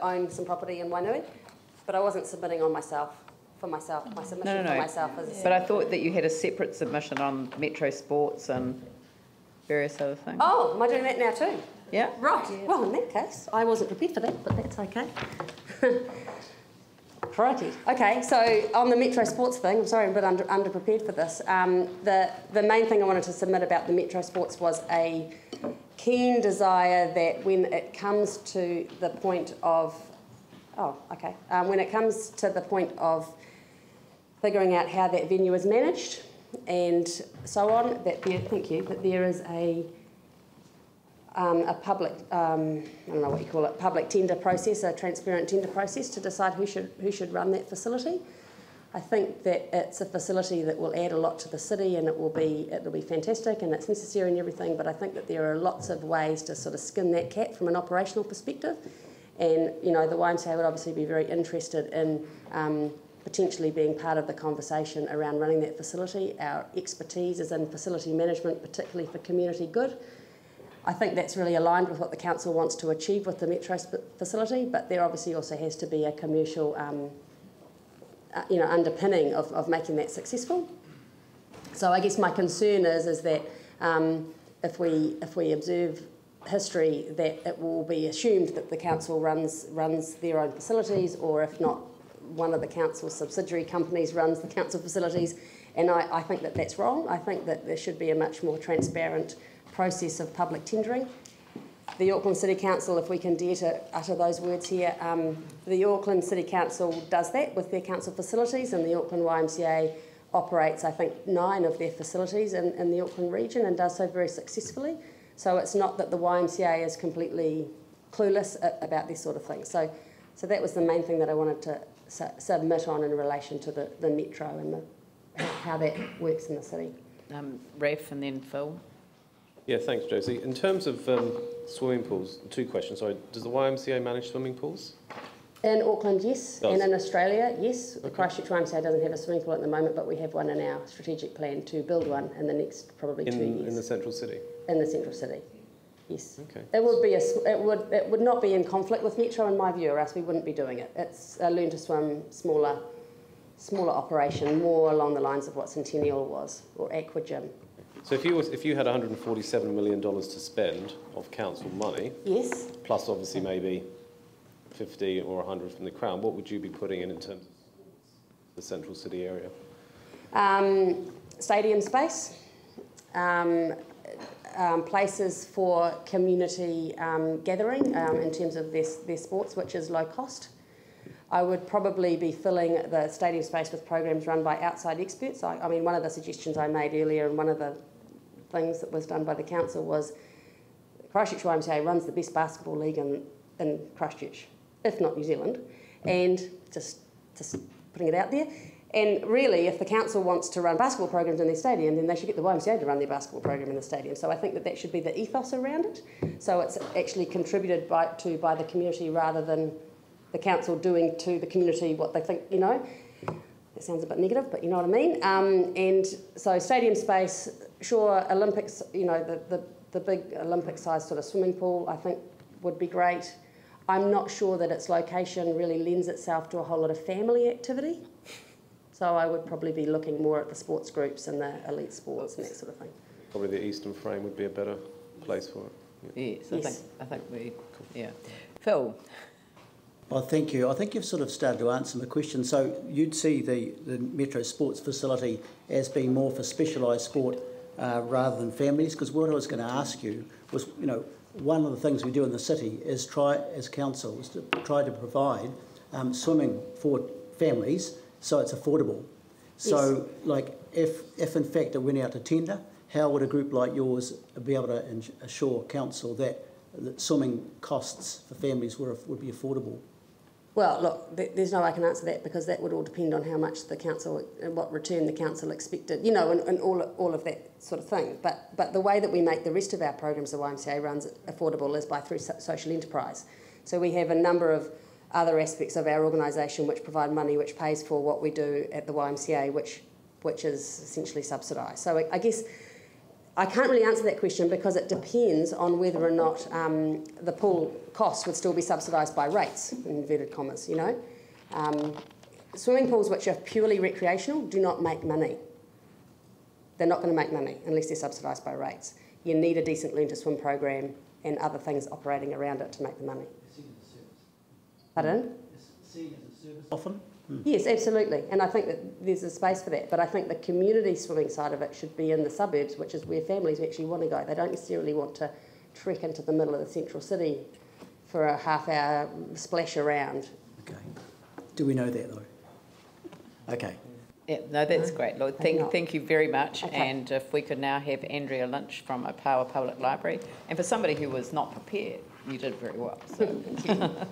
own some property in Wainui, but I wasn't submitting on myself, for myself. My submission for myself is... But I thought that you had a separate submission on Metro Sports and various other things. Oh, am I doing that now too? Yeah. Right. Yeah. Well, in that case, I wasn't prepared for that, but that's okay. Crikey. Okay, so on the Metro Sports thing, I'm sorry, I'm a bit underprepared for this. The main thing I wanted to submit about the Metro Sports was a keen desire that when it comes to the point of, when it comes to the point of figuring out how that venue is managed and so on, that there is a public, I don't know what you call it, public tender process, a transparent tender process to decide who should run that facility. I think that it's a facility that will add a lot to the city, and it'll be fantastic and it's necessary and everything, but I think that there are lots of ways to sort of skin that cat from an operational perspective. And, you know, the YMCA would obviously be very interested in potentially being part of the conversation around running that facility. Our expertise is in facility management, particularly for community good. I think that's really aligned with what the council wants to achieve with the Metro facility, but there obviously also has to be a commercial underpinning of making that successful. So I guess my concern is that if we observe history, that it will be assumed that the council runs their own facilities, or if not, one of the council's subsidiary companies runs the council facilities, and I think that that's wrong. I think that there should be a much more transparent process of public tendering. The Auckland City Council, if we can dare to utter those words here, the Auckland City Council does that with their council facilities, and the Auckland YMCA operates, I think, 9 of their facilities in the Auckland region and does so very successfully. So it's not that the YMCA is completely clueless about this sort of thing. So that was the main thing that I wanted to submit on in relation to the Metro and how that works in the city. Ref and then Phil. Yeah, thanks, Josie. In terms of swimming pools, 2 questions. Sorry, does the YMCA manage swimming pools? In Auckland, yes, and in Australia, yes. The Christchurch YMCA doesn't have a swimming pool at the moment, but we have one in our strategic plan to build one in the next probably 2 years. In the central city? In the central city, yes. Okay. It would not be in conflict with Metro in my view, or else we wouldn't be doing it. It's a learn to swim, smaller operation, more along the lines of what Centennial was, or Aqua Gym. So if you had $147 million to spend of council money, yes, plus obviously maybe 50 or 100 from the Crown, what would you be putting in terms of the central city area? Stadium space, places for community gathering in terms of their sports, which is low cost. I would probably be filling the stadium space with programs run by outside experts. I mean, one of the suggestions I made earlier, and one of the things that was done by the council, was Christchurch YMCA runs the best basketball league in Christchurch, if not New Zealand, and just putting it out there. And really, if the council wants to run basketball programs in their stadium, then they should get the YMCA to run their basketball program in the stadium. So I think that should be the ethos around it. So it's actually contributed by the community rather than the council doing to the community what they think, you know. That sounds a bit negative, but you know what I mean. And so stadium space, sure, Olympics, you know, the big Olympic-sized sort of swimming pool, I think would be great. I'm not sure that its location really lends itself to a whole lot of family activity. So I would probably be looking more at the sports groups and the elite sports and that sort of thing. Probably the Eastern Frame would be a better place for it. Yeah. Yes, I think we, yeah. Phil? Well, thank you. I think you've sort of started to answer my question. So you'd see the Metro Sports facility as being more for specialised sport rather than families? Because what I was going to ask you was, you know, one of the things we do in the city is as councils to try to provide swimming for families so it's affordable. So, yes. Like, if in fact it went out to tender, how would a group like yours be able to assure council that swimming costs for families would be affordable? Well, look, there's no way I can answer that, because that would all depend on how much the council, what return the council expected, you know, and all of that sort of thing. But the way that we make the rest of our programs the YMCA runs affordable is through social enterprise. So we have a number of other aspects of our organisation which provide money which pays for what we do at the YMCA, which is essentially subsidised. So I guess I can't really answer that question because it depends on whether or not the pool costs would still be subsidised by rates, in inverted commas, you know. Swimming pools which are purely recreational do not make money. They're not going to make money unless they're subsidised by rates. You need a decent learn to swim program and other things operating around it to make the money. Pardon? Often? Yes, absolutely. And I think that there's a space for that. But I think the community swimming side of it should be in the suburbs, which is where families actually want to go. They don't necessarily want to trek into the middle of the central city for a half-hour splash around. Okay. Do we know that, though? Okay. Yeah, no, that's great, Lloyd. Thank you very much. Okay. And if we could now have Andrea Lynch from Opawa Public Library. And for somebody who was not prepared, you did very well. So.